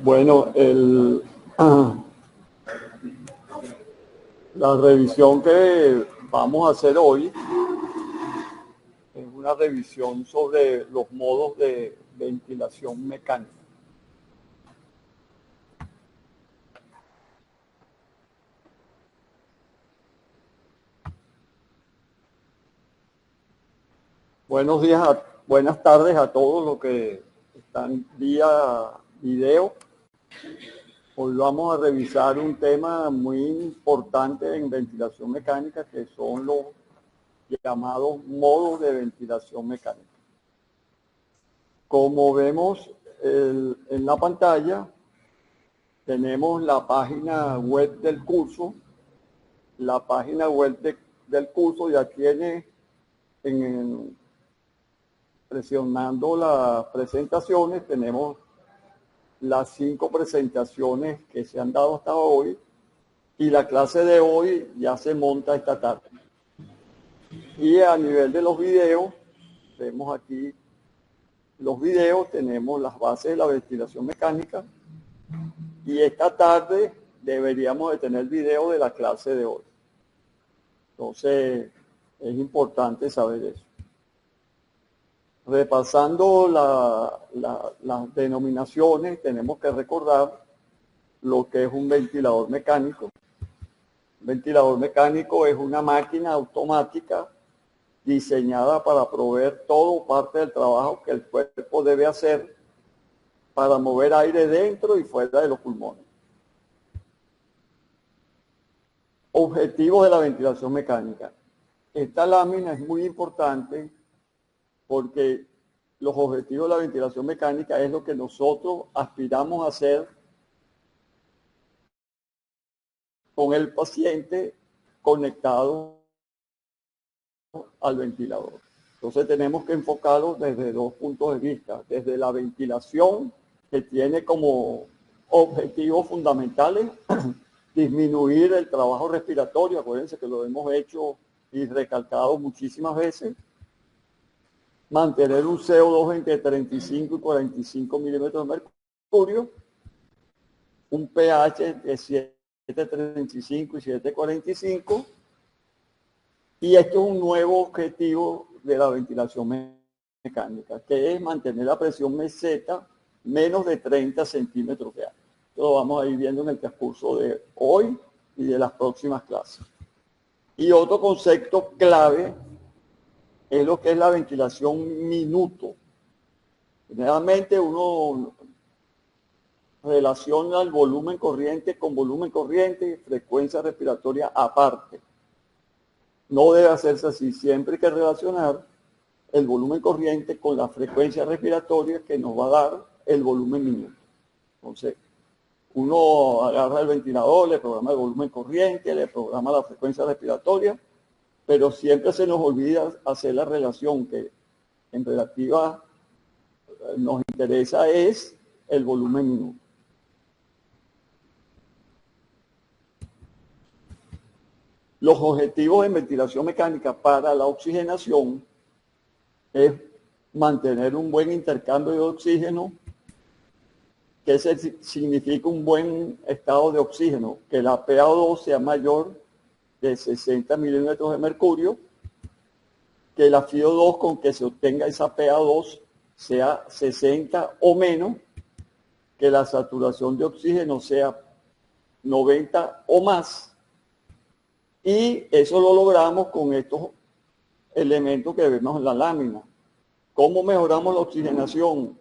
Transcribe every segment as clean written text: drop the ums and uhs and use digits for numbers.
Bueno, la revisión que vamos a hacer hoy es una revisión sobre los modos de ventilación mecánica. Buenos días, buenas tardes a todos los que están vía video. Hoy vamos a revisar un tema muy importante en ventilación mecánica, que son los llamados modos de ventilación mecánica. Como vemos en la pantalla, tenemos la página web del curso. La página web del curso ya tiene, presionando las presentaciones, tenemos las 5 presentaciones que se han dado hasta hoy, y la clase de hoy ya se monta esta tarde. Y a nivel de los videos, vemos aquí los videos, tenemos las bases de la ventilación mecánica, y esta tarde deberíamos de tener video de la clase de hoy. Entonces, es importante saber eso. Repasando las denominaciones, tenemos que recordar lo que es un ventilador mecánico. Un ventilador mecánico es una máquina automática diseñada para proveer todo o parte del trabajo que el cuerpo debe hacer para mover aire dentro y fuera de los pulmones. Objetivos de la ventilación mecánica. Esta lámina es muy importante porque los objetivos de la ventilación mecánica es lo que nosotros aspiramos a hacer con el paciente conectado al ventilador. Entonces tenemos que enfocarlo desde 2 puntos de vista. Desde la ventilación, que tiene como objetivos fundamentales disminuir el trabajo respiratorio. Acuérdense que lo hemos hecho y recalcado muchísimas veces. Mantener un CO2 entre 35 y 45 milímetros de mercurio, un pH de 7,35 y 7,45, y esto es un nuevo objetivo de la ventilación mecánica, que es mantener la presión meseta menos de 30 centímetros de aire. Esto lo vamos a ir viendo en el transcurso de hoy y de las próximas clases. Y otro concepto clave es lo que es la ventilación minuto. Generalmente uno relaciona el volumen corriente con volumen corriente, frecuencia respiratoria aparte. No debe hacerse así. Siempre hay que relacionar el volumen corriente con la frecuencia respiratoria que nos va a dar el volumen minuto. Entonces, uno agarra el ventilador, le programa el volumen corriente, le programa la frecuencia respiratoria, pero siempre se nos olvida hacer la relación que en relativa nos interesa es el volumen minuto. Los objetivos en ventilación mecánica para la oxigenación es mantener un buen intercambio de oxígeno. ¿Qué significa un buen estado de oxígeno? Que la PaO2 sea mayor de 60 milímetros de mercurio, que la FiO2 con que se obtenga esa PaO2 sea 60 o menos, que la saturación de oxígeno sea 90 o más, y eso lo logramos con estos elementos que vemos en la lámina. ¿Cómo mejoramos la oxigenación?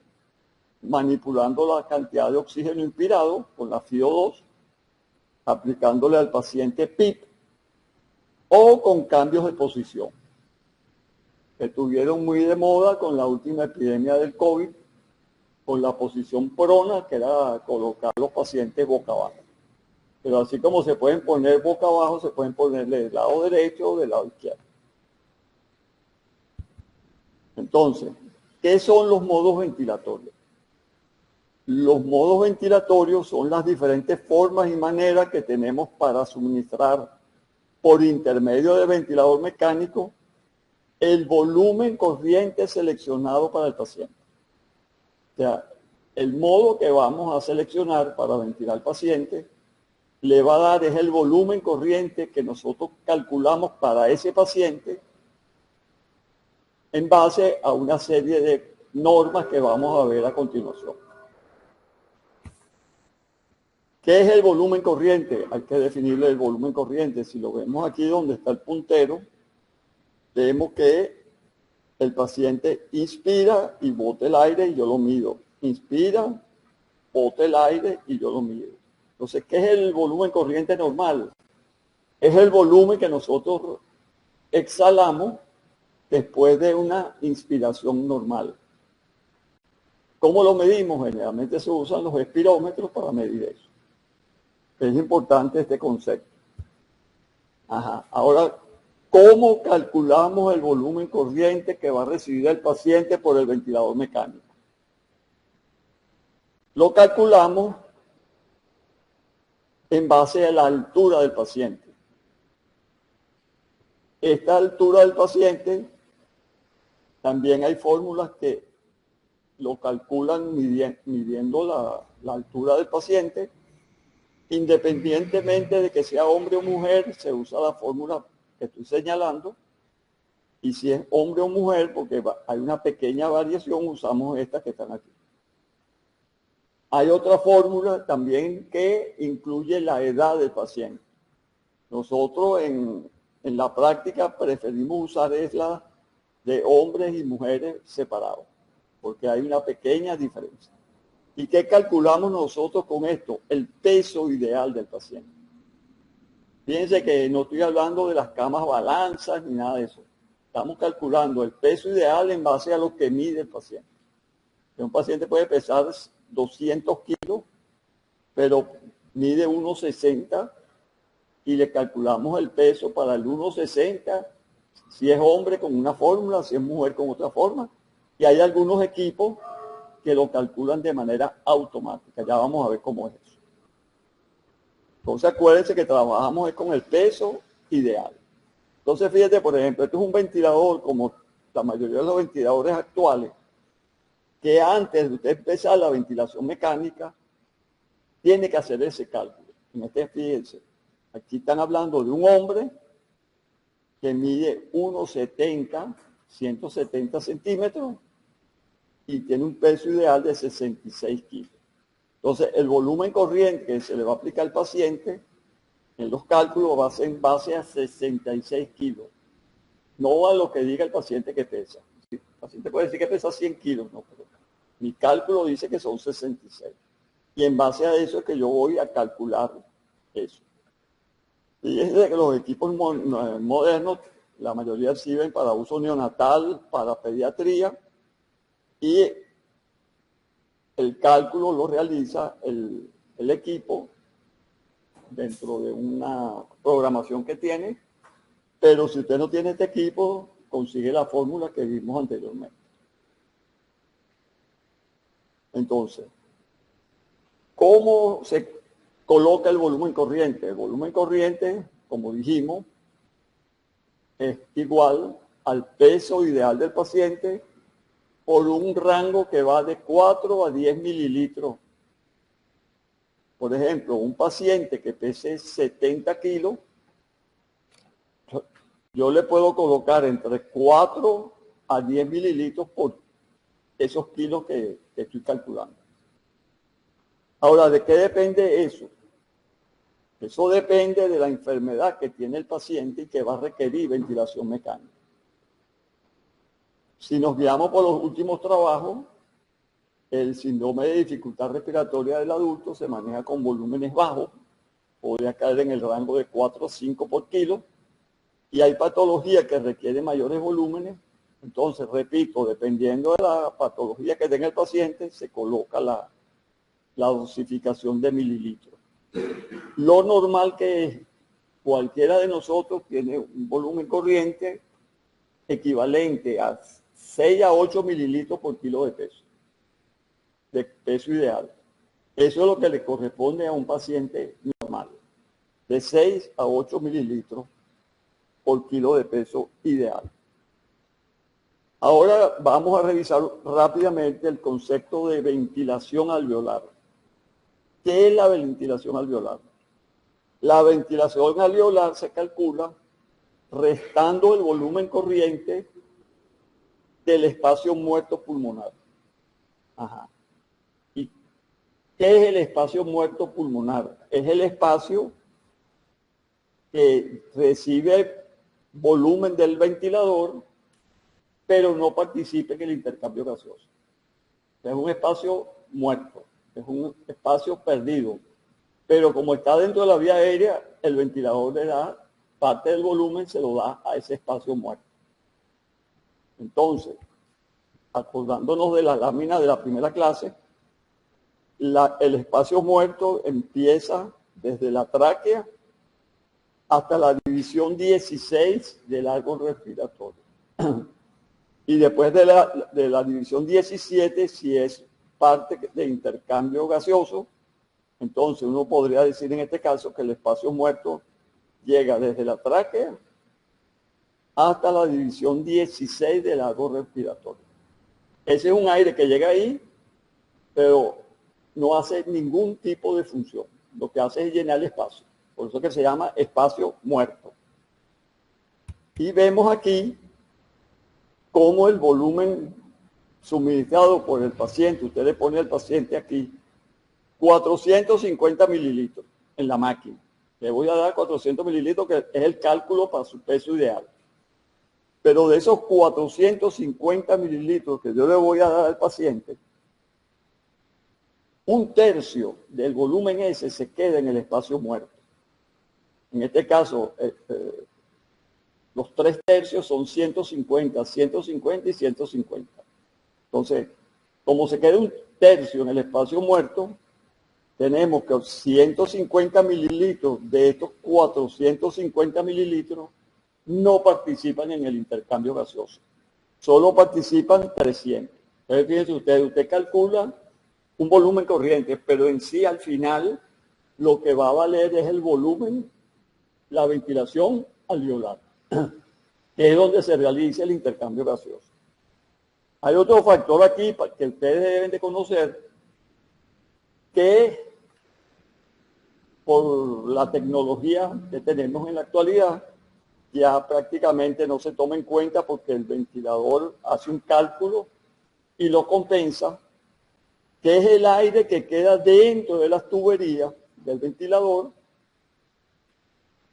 Manipulando la cantidad de oxígeno inspirado con la FiO2, aplicándole al paciente PIP, o con cambios de posición, que estuvieron muy de moda con la última epidemia del COVID, con la posición prona, que era colocar los pacientes boca abajo. Pero así como se pueden poner boca abajo, se pueden poner del lado derecho o del lado izquierdo. Entonces, ¿qué son los modos ventilatorios? Los modos ventilatorios son las diferentes formas y maneras que tenemos para suministrar por intermedio del ventilador mecánico el volumen corriente seleccionado para el paciente. O sea, El modo que vamos a seleccionar para ventilar al paciente le va a dar es el volumen corriente que nosotros calculamos para ese paciente en base a una serie de normas que vamos a ver a continuación. ¿Qué es el volumen corriente? Hay que definirle el volumen corriente. Si lo vemos aquí donde está el puntero, vemos que el paciente inspira y bota el aire y yo lo mido. Inspira, bota el aire y yo lo mido. Entonces, ¿qué es el volumen corriente normal? Es el volumen que nosotros exhalamos después de una inspiración normal. ¿Cómo lo medimos? Generalmente se usan los espirómetros para medir eso. Es importante este concepto. Ajá. Ahora, ¿cómo calculamos el volumen corriente que va a recibir el paciente por el ventilador mecánico? Lo calculamos en base a la altura del paciente. Esta altura del paciente, también hay fórmulas que lo calculan midiendo la altura del paciente. Independientemente de que sea hombre o mujer, se usa la fórmula que estoy señalando. Y si es hombre o mujer, porque hay una pequeña variación, usamos estas que están aquí. Hay otra fórmula también que incluye la edad del paciente. Nosotros en la práctica preferimos usar la de hombres y mujeres separados, porque hay una pequeña diferencia. ¿Y qué calculamos nosotros con esto? El peso ideal del paciente. Fíjense que no estoy hablando de las camas balanzas ni nada de eso. Estamos calculando el peso ideal en base a lo que mide el paciente. Un paciente puede pesar 200 kilos, pero mide 1,60 y le calculamos el peso para el 1,60, si es hombre con una fórmula, si es mujer con otra forma. Y hay algunos equipos que lo calculan de manera automática. Ya vamos a ver cómo es eso. Entonces acuérdense que trabajamos con el peso ideal. Entonces fíjate, por ejemplo, este es un ventilador como la mayoría de los ventiladores actuales, que antes de usted empezar la ventilación mecánica, tiene que hacer ese cálculo. En este, fíjense, aquí están hablando de un hombre que mide 1,70, 170 centímetros, y tiene un peso ideal de 66 kilos. Entonces, el volumen corriente que se le va a aplicar al paciente, en los cálculos va a ser en base a 66 kilos, no a lo que diga el paciente que pesa. El paciente puede decir que pesa 100 kilos, no, pero mi cálculo dice que son 66. Y en base a eso es que yo voy a calcular eso. Fíjense que los equipos modernos, la mayoría sirven para uso neonatal, para pediatría, y el cálculo lo realiza el equipo dentro de una programación que tiene, pero si usted no tiene este equipo, consigue la fórmula que vimos anteriormente. Entonces, ¿cómo se coloca el volumen corriente? El volumen corriente, como dijimos, es igual al peso ideal del paciente por un rango que va de 4 a 10 mililitros. Por ejemplo, un paciente que pese 70 kilos, yo le puedo colocar entre 4 a 10 mililitros por esos kilos que estoy calculando. Ahora, ¿de qué depende eso? Eso depende de la enfermedad que tiene el paciente y que va a requerir ventilación mecánica. Si nos guiamos por los últimos trabajos, el síndrome de dificultad respiratoria del adulto se maneja con volúmenes bajos, podría caer en el rango de 4 o 5 por kilo, y hay patologías que requieren mayores volúmenes. Entonces, repito, dependiendo de la patología que tenga el paciente, se coloca la dosificación de mililitros. Lo normal que es, cualquiera de nosotros tiene un volumen corriente equivalente a 6 a 8 mililitros por kilo de peso ideal. Eso es lo que le corresponde a un paciente normal, de 6 a 8 mililitros por kilo de peso ideal. Ahora vamos a revisar rápidamente el concepto de ventilación alveolar. ¿Qué es la ventilación alveolar? La ventilación alveolar se calcula restando el volumen corriente del espacio muerto pulmonar. Ajá. ¿Y qué es el espacio muerto pulmonar? Es el espacio que recibe volumen del ventilador, pero no participa en el intercambio gaseoso. Es un espacio muerto, es un espacio perdido. Pero como está dentro de la vía aérea, el ventilador le da parte del volumen, se lo da a ese espacio muerto. Entonces, acordándonos de la lámina de la primera clase, el espacio muerto empieza desde la tráquea hasta la división 16 del árbol respiratorio. Y después de la división 17, si es parte de intercambio gaseoso, entonces uno podría decir en este caso que el espacio muerto llega desde la tráquea hasta la división 16 del árbol respiratorio. Ese es un aire que llega ahí, pero no hace ningún tipo de función. Lo que hace es llenar el espacio. Por eso que se llama espacio muerto. Y vemos aquí cómo el volumen suministrado por el paciente, usted le pone al paciente aquí 450 mililitros en la máquina. Le voy a dar 400 mililitros, que es el cálculo para su peso ideal. Pero de esos 450 mililitros que yo le voy a dar al paciente, un tercio del volumen ese se queda en el espacio muerto. En este caso, los 3/3 son 150, 150 y 150. Entonces, como se queda un tercio en el espacio muerto, tenemos que 150 mililitros de estos 450 mililitros no participan en el intercambio gaseoso. Solo participan 300. Entonces, fíjense usted calcula un volumen corriente, pero en sí al final lo que va a valer es el volumen, la ventilación alveolar, que es donde se realiza el intercambio gaseoso. Hay otro factor aquí que ustedes deben de conocer, que por la tecnología que tenemos en la actualidad, ya prácticamente no se toma en cuenta porque el ventilador hace un cálculo y lo compensa, que es el aire que queda dentro de las tuberías del ventilador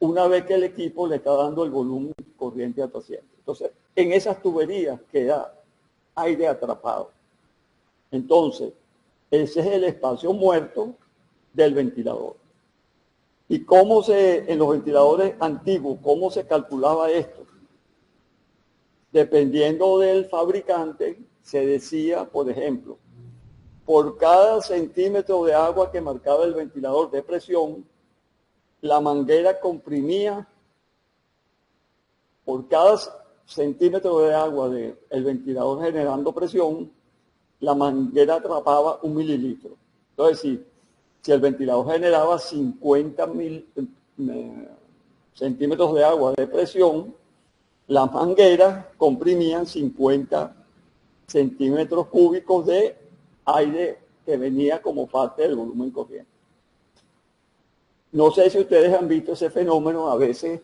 una vez que el equipo le está dando el volumen corriente al paciente. Entonces, en esas tuberías queda aire atrapado. Entonces, ese es el espacio muerto del ventilador. ¿Y cómo en los ventiladores antiguos, cómo se calculaba esto? Dependiendo del fabricante, se decía, por ejemplo, por cada centímetro de agua que marcaba el ventilador de presión, la manguera comprimía, por cada centímetro de agua del ventilador generando presión, la manguera atrapaba 1 mililitro. Entonces, si el ventilador generaba 50 centímetros de agua de presión, las mangueras comprimían 50 centímetros cúbicos de aire que venía como parte del volumen corriente. No sé si ustedes han visto ese fenómeno, a veces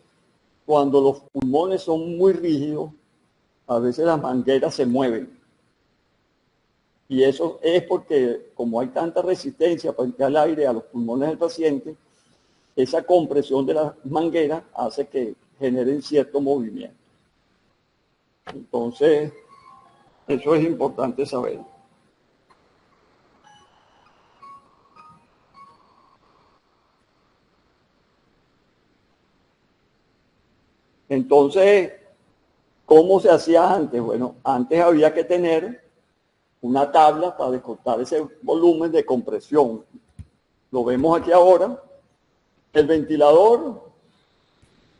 cuando los pulmones son muy rígidos, a veces las mangueras se mueven. Y eso es porque como hay tanta resistencia para entrar el aire a los pulmones del paciente, esa compresión de las mangueras hace que generen cierto movimiento. Entonces, eso es importante saber. Entonces, ¿cómo se hacía antes? Bueno, antes había que tener una tabla para descontar ese volumen de compresión. Lo vemos aquí ahora. El ventilador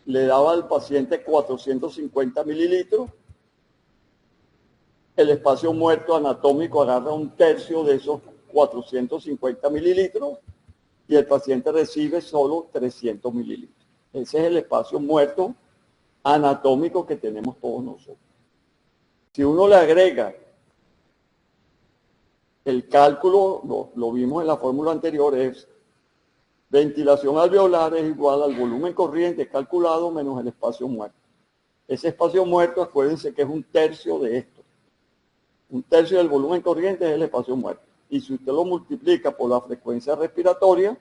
le daba al paciente 450 mililitros. El espacio muerto anatómico agarra un tercio de esos 450 mililitros y el paciente recibe solo 300 mililitros. Ese es el espacio muerto anatómico que tenemos todos nosotros. Si uno le agrega el cálculo, lo vimos en la fórmula anterior, es ventilación alveolar es igual al volumen corriente calculado menos el espacio muerto. Ese espacio muerto, acuérdense que es un tercio de esto. Un tercio del volumen corriente es el espacio muerto. Y si usted lo multiplica por la frecuencia respiratoria,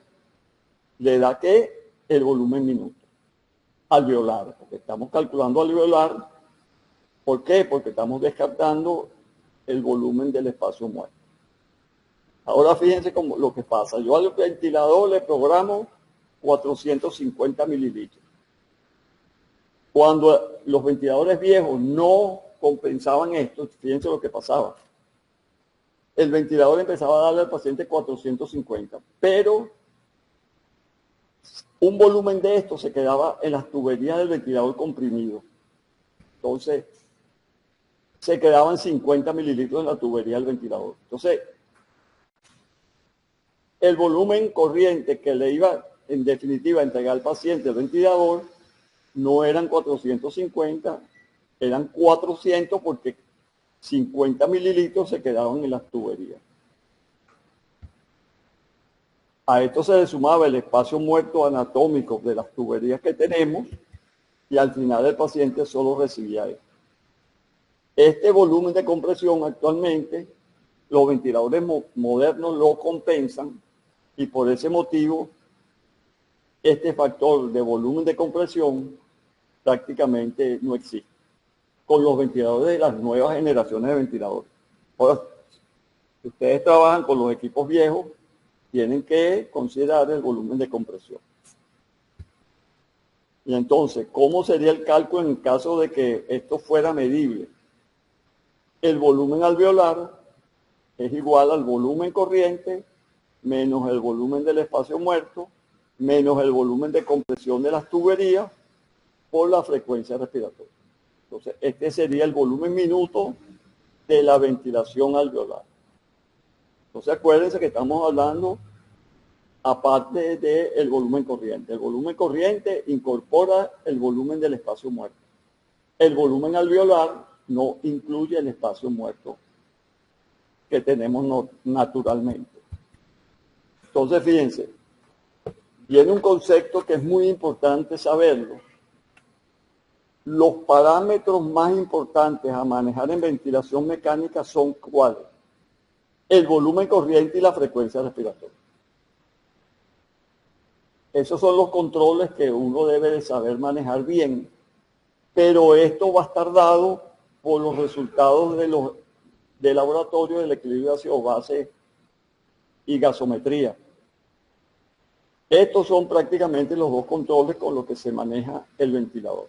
le da que el volumen minuto alveolar, porque estamos calculando alveolar. ¿Por qué? Porque estamos descartando el volumen del espacio muerto. Ahora fíjense cómo lo que pasa. Yo al ventilador le programo 450 mililitros. Cuando los ventiladores viejos no compensaban esto, fíjense lo que pasaba. El ventilador empezaba a darle al paciente 450, pero un volumen de esto se quedaba en las tuberías del ventilador comprimido. Entonces, se quedaban 50 mililitros en la tubería del ventilador. Entonces, el volumen corriente que le iba, en definitiva, a entregar al paciente el ventilador, no eran 450, eran 400 porque 50 mililitros se quedaban en las tuberías. A esto se le sumaba el espacio muerto anatómico de las tuberías que tenemos y al final el paciente solo recibía esto. Este volumen de compresión actualmente los ventiladores modernos lo compensan y por ese motivo este factor de volumen de compresión prácticamente no existe con los ventiladores de las nuevas generaciones de ventiladores. Ahora, si ustedes trabajan con los equipos viejos, tienen que considerar el volumen de compresión. Y entonces, ¿cómo sería el cálculo en el caso de que esto fuera medible? El volumen alveolar es igual al volumen corriente menos el volumen del espacio muerto menos el volumen de compresión de las tuberías por la frecuencia respiratoria. Entonces, este sería el volumen minuto de la ventilación alveolar. Entonces, acuérdense que estamos hablando aparte del volumen corriente. El volumen corriente incorpora el volumen del espacio muerto. El volumen alveolar no incluye el espacio muerto que tenemos naturalmente. Entonces, fíjense, viene un concepto que es muy importante saberlo. Los parámetros más importantes a manejar en ventilación mecánica son ¿cuáles? El volumen corriente y la frecuencia respiratoria. Esos son los controles que uno debe de saber manejar bien, pero esto va a estar dado por los resultados de laboratorio del equilibrio ácido-base y gasometría. Estos son prácticamente los dos controles con los que se maneja el ventilador.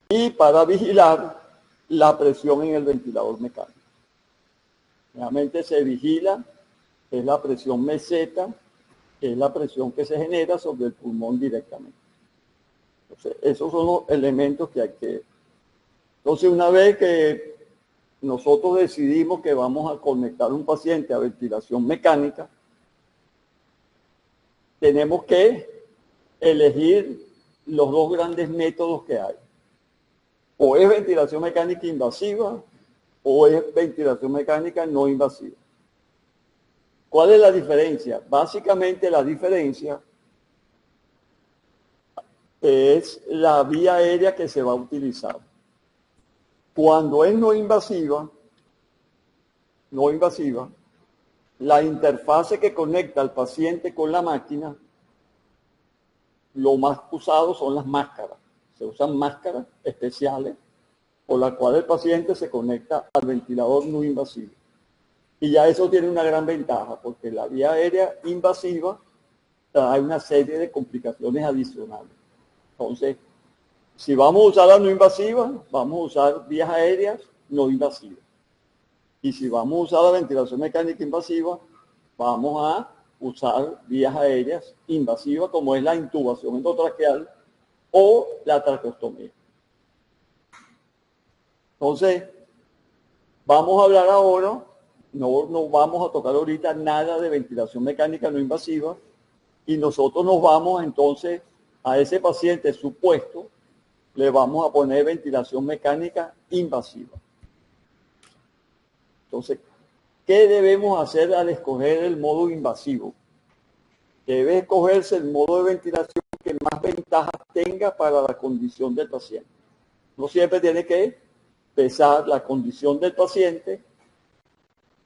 Y para vigilar la presión en el ventilador mecánico. Realmente se vigila, es la presión meseta, que es la presión que se genera sobre el pulmón directamente. Entonces, esos son los elementos que hay que... Entonces, una vez que nosotros decidimos que vamos a conectar un paciente a ventilación mecánica, tenemos que elegir los dos grandes métodos que hay. O es ventilación mecánica invasiva o es ventilación mecánica no invasiva. ¿Cuál es la diferencia? Básicamente la diferencia es la vía aérea que se va a utilizar. Cuando es no invasiva, la interfase que conecta al paciente con la máquina, lo más usado son las máscaras. Se usan máscaras especiales por las cuales el paciente se conecta al ventilador no invasivo. Y ya eso tiene una gran ventaja, porque la vía aérea invasiva trae una serie de complicaciones adicionales. Entonces, si vamos a usar la no invasiva, vamos a usar vías aéreas no invasivas. Y si vamos a usar la ventilación mecánica invasiva, vamos a usar vías aéreas invasivas, como es la intubación endotraqueal o la traqueostomía. Entonces, vamos a hablar ahora, no vamos a tocar ahorita nada de ventilación mecánica no invasiva, y nosotros nos vamos entonces a ese paciente supuesto, le vamos a poner ventilación mecánica invasiva. Entonces, ¿qué debemos hacer al escoger el modo invasivo? Debe escogerse el modo de ventilación que más ventajas tenga para la condición del paciente. Uno siempre tiene que pesar la condición del paciente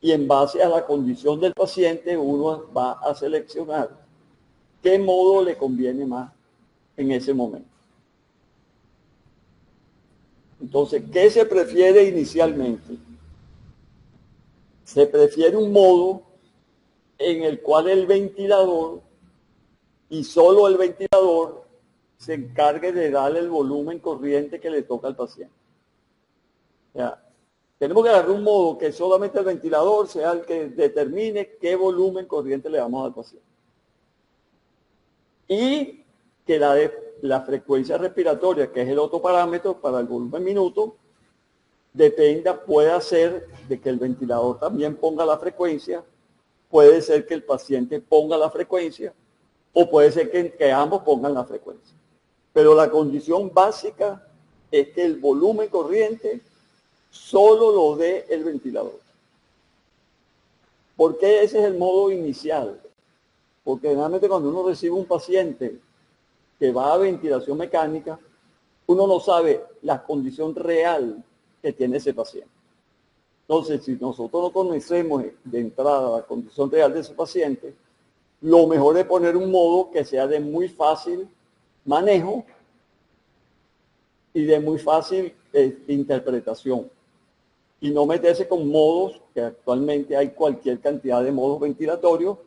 y en base a la condición del paciente uno va a seleccionar qué modo le conviene más en ese momento. Entonces, ¿qué se prefiere inicialmente? Se prefiere un modo en el cual el ventilador y solo el ventilador se encargue de darle el volumen corriente que le toca al paciente. O sea, tenemos que agarrar un modo que solamente el ventilador sea el que determine qué volumen corriente le damos al paciente. Y que la frecuencia respiratoria, que es el otro parámetro para el volumen minuto, pueda ser de que el ventilador también ponga la frecuencia, puede ser que el paciente ponga la frecuencia, o puede ser que ambos pongan la frecuencia. Pero la condición básica es que el volumen corriente solo lo dé el ventilador. ¿Por qué ese es el modo inicial? Porque generalmente cuando uno recibe un paciente que va a ventilación mecánica, uno no sabe la condición real que tiene ese paciente. Entonces, si nosotros no conocemos de entrada la condición real de ese paciente, lo mejor es poner un modo que sea de muy fácil manejo y de muy fácil interpretación. Y no meterse con modos, que actualmente hay cualquier cantidad de modos ventilatorios,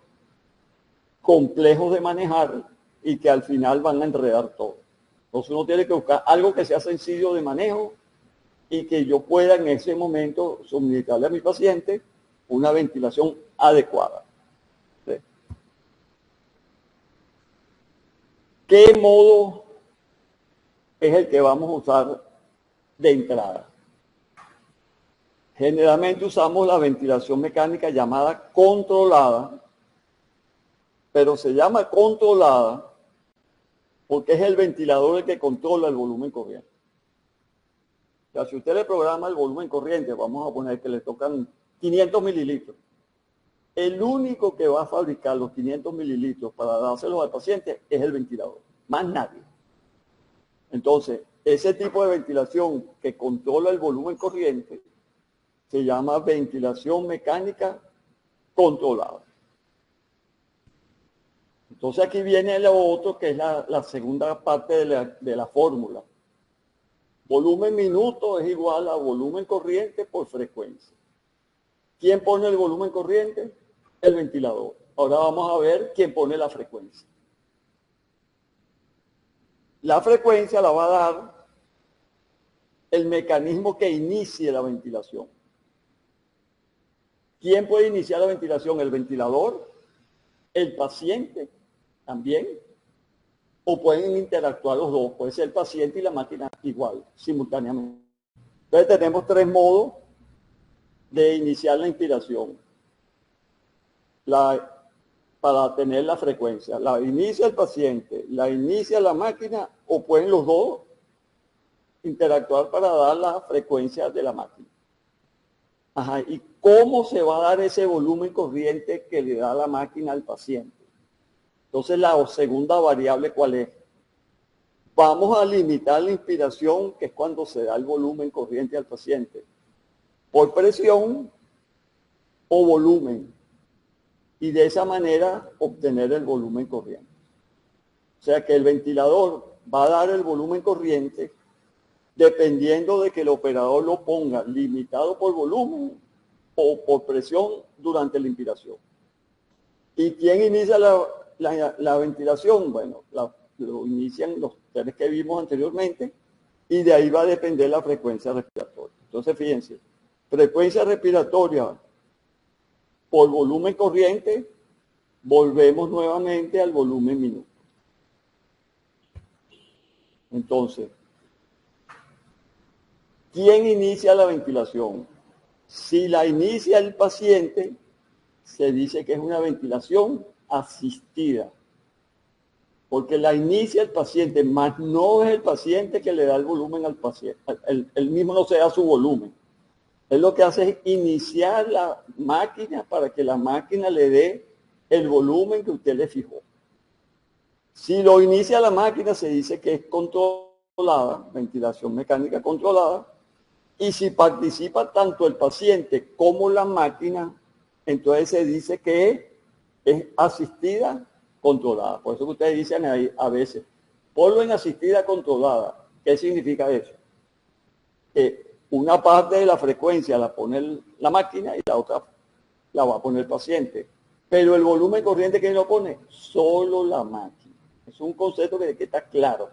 complejos de manejar y que al final van a enredar todo. Entonces uno tiene que buscar algo que sea sencillo de manejo y que yo pueda en ese momento suministrarle a mi paciente una ventilación adecuada. ¿Sí? ¿Qué modo es el que vamos a usar de entrada? Generalmente usamos la ventilación mecánica llamada controlada, pero se llama controlada porque es el ventilador el que controla el volumen corriente. O sea, si usted le programa el volumen corriente, vamos a poner que le tocan 500 mililitros. El único que va a fabricar los 500 mililitros para dárselos al paciente es el ventilador, más nadie. Entonces, ese tipo de ventilación que controla el volumen corriente se llama ventilación mecánica controlada. Entonces aquí viene lo otro que es la segunda parte de la fórmula. Volumen minuto es igual a volumen corriente por frecuencia. ¿Quién pone el volumen corriente? El ventilador. Ahora vamos a ver quién pone la frecuencia. La frecuencia la va a dar el mecanismo que inicie la ventilación. ¿Quién puede iniciar la ventilación? ¿El ventilador? ¿El paciente? ¿También? ¿O pueden interactuar los dos? Puede ser el paciente y la máquina igual, simultáneamente. Entonces tenemos tres modos de iniciar la inspiración. Para tener la frecuencia. La inicia el paciente, la inicia la máquina, o pueden los dos interactuar para dar la frecuencia de la máquina. Ajá, ¿y cómo se va a dar ese volumen corriente que le da la máquina al paciente? Entonces, la segunda variable, ¿cuál es? Vamos a limitar la inspiración, que es cuando se da el volumen corriente al paciente, por presión o volumen. Y de esa manera obtener el volumen corriente. O sea que el ventilador va a dar el volumen corriente dependiendo de que el operador lo ponga limitado por volumen o por presión durante la inspiración. ¿Y quién inicia la ventilación? Bueno, lo inician los tres que vimos anteriormente y de ahí va a depender la frecuencia respiratoria. Entonces, fíjense, frecuencia respiratoria por volumen corriente, volvemos nuevamente al volumen minuto. Entonces, ¿quién inicia la ventilación? Si la inicia el paciente, se dice que es una ventilación asistida, porque la inicia el paciente, más no es el paciente que le da el volumen al paciente. Él mismo no se da su volumen. Él lo que hace es iniciar la máquina para que la máquina le dé el volumen que usted le fijó. Si lo inicia la máquina, se dice que es controlada, ventilación mecánica controlada, y si participa tanto el paciente como la máquina, entonces se dice que es asistida controlada. Por eso que ustedes dicen ahí a veces, ponlo en asistida controlada. ¿Qué significa eso? Que una parte de la frecuencia la pone la máquina y la otra la va a poner el paciente. Pero el volumen corriente, ¿quién lo pone? Solo la máquina. Es un concepto que está claro.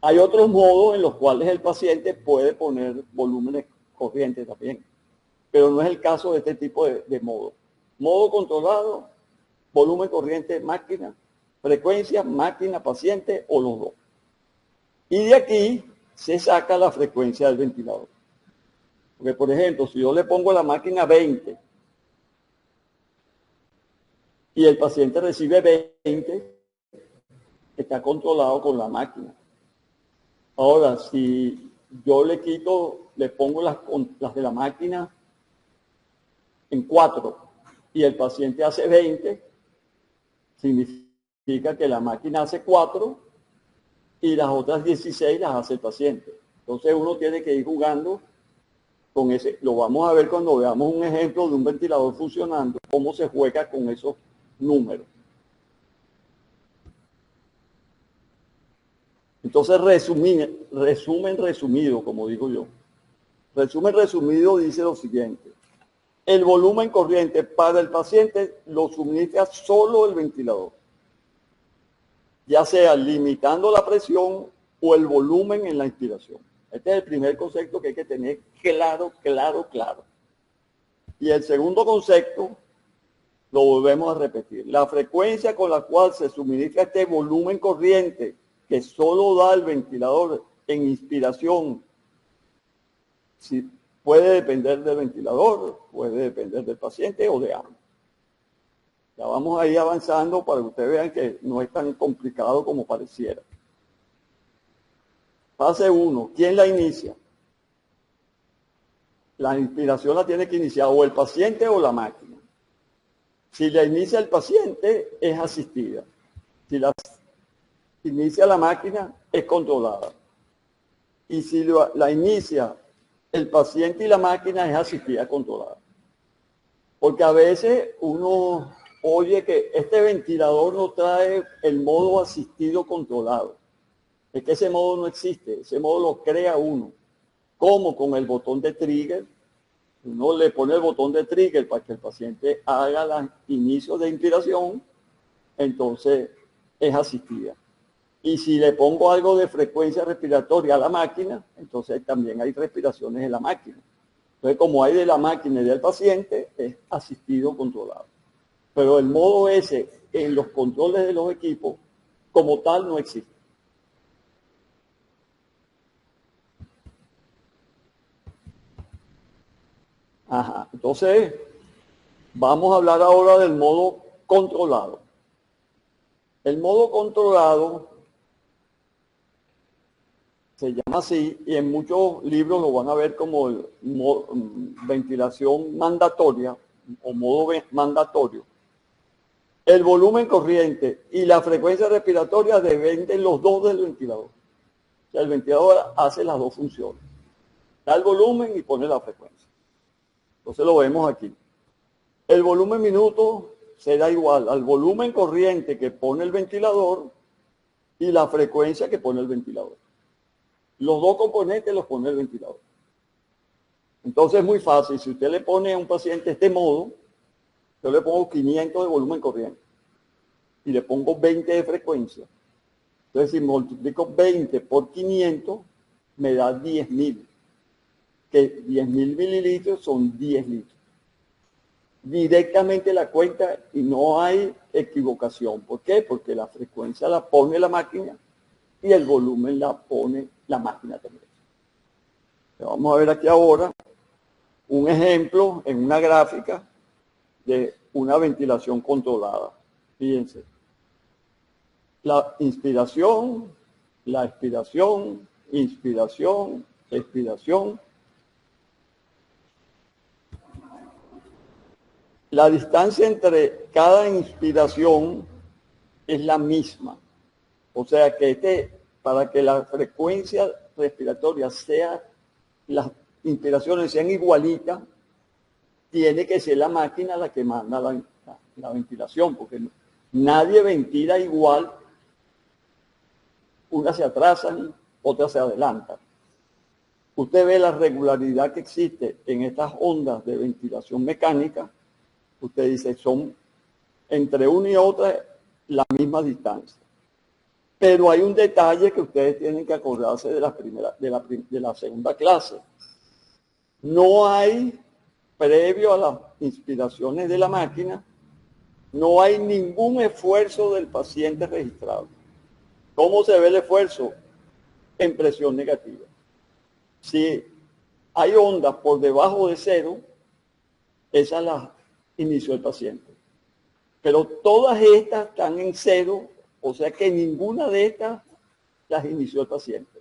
Hay otros modos en los cuales el paciente puede poner volúmenes corrientes también, pero no es el caso de este tipo de modo. Modo controlado, volumen corriente, máquina, frecuencia, máquina, paciente o los dos. Y de aquí se saca la frecuencia del ventilador. Porque, por ejemplo, si yo le pongo a la máquina 20 y el paciente recibe 20, está controlado con la máquina. Ahora, si yo le quito, le pongo las de la máquina en 4 y el paciente hace 20, significa que la máquina hace 4 y las otras 16 las hace el paciente. Entonces uno tiene que ir jugando con ese. Lo vamos a ver cuando veamos un ejemplo de un ventilador funcionando, cómo se juega con esos números. Entonces, resumen resumido, como digo yo. Resumen resumido dice lo siguiente. El volumen corriente para el paciente lo suministra solo el ventilador, ya sea limitando la presión o el volumen en la inspiración. Este es el primer concepto que hay que tener claro. Y el segundo concepto, lo volvemos a repetir. La frecuencia con la cual se suministra este volumen corriente que solo da el ventilador en inspiración, si puede depender del ventilador, puede depender del paciente o de ambos. Ya vamos a ir avanzando para que ustedes vean que no es tan complicado como pareciera. Fase 1. ¿Quién la inicia? La inspiración la tiene que iniciar o el paciente o la máquina. Si la inicia el paciente, es asistida. Si la inicia la máquina, es controlada. Y si la inicia el paciente y la máquina, es asistida controlada. Porque a veces uno oye que este ventilador no trae el modo asistido controlado. Es que ese modo no existe, ese modo lo crea uno. Como con el botón de trigger, uno le pone el botón de trigger para que el paciente haga los inicios de inspiración, entonces es asistida. Y si le pongo algo de frecuencia respiratoria a la máquina, entonces también hay respiraciones en la máquina. Entonces, como hay de la máquina y del paciente, es asistido controlado. Pero el modo ese en los controles de los equipos, como tal, no existe. Ajá. Entonces, vamos a hablar ahora del modo controlado. El modo controlado se llama así y en muchos libros lo van a ver como ventilación mandatoria o modo mandatorio. El volumen corriente y la frecuencia respiratoria dependen los dos del ventilador. O sea, el ventilador hace las dos funciones. Da el volumen y pone la frecuencia. Entonces lo vemos aquí. El volumen minuto será igual al volumen corriente que pone el ventilador y la frecuencia que pone el ventilador. Los dos componentes los pone el ventilador. Entonces es muy fácil. Si usted le pone a un paciente este modo, yo le pongo 500 de volumen corriente y le pongo 20 de frecuencia. Entonces si multiplico 20 por 500, me da 10.000. Que 10.000 mililitros son 10 litros. Directamente la cuenta y no hay equivocación. ¿Por qué? Porque la frecuencia la pone la máquina y el volumen la pone la máquina también. Vamos a ver aquí ahora un ejemplo en una gráfica de una ventilación controlada. Fíjense. La inspiración, la expiración, inspiración, expiración. La distancia entre cada inspiración es la misma. O sea que para que la frecuencia respiratoria sea, las inspiraciones sean igualitas, tiene que ser la máquina la que manda la ventilación, porque nadie ventila igual, una se atrasa y otra se adelanta. Usted ve la regularidad que existe en estas ondas de ventilación mecánica, usted dice, son entre una y otra la misma distancia. Pero hay un detalle que ustedes tienen que acordarse de la segunda clase. No hay, previo a las inspiraciones de la máquina, no hay ningún esfuerzo del paciente registrado. ¿Cómo se ve el esfuerzo? En presión negativa. Si hay ondas por debajo de cero, esas las inició el paciente. Pero todas estas están en cero, o sea que ninguna de estas las inició el paciente.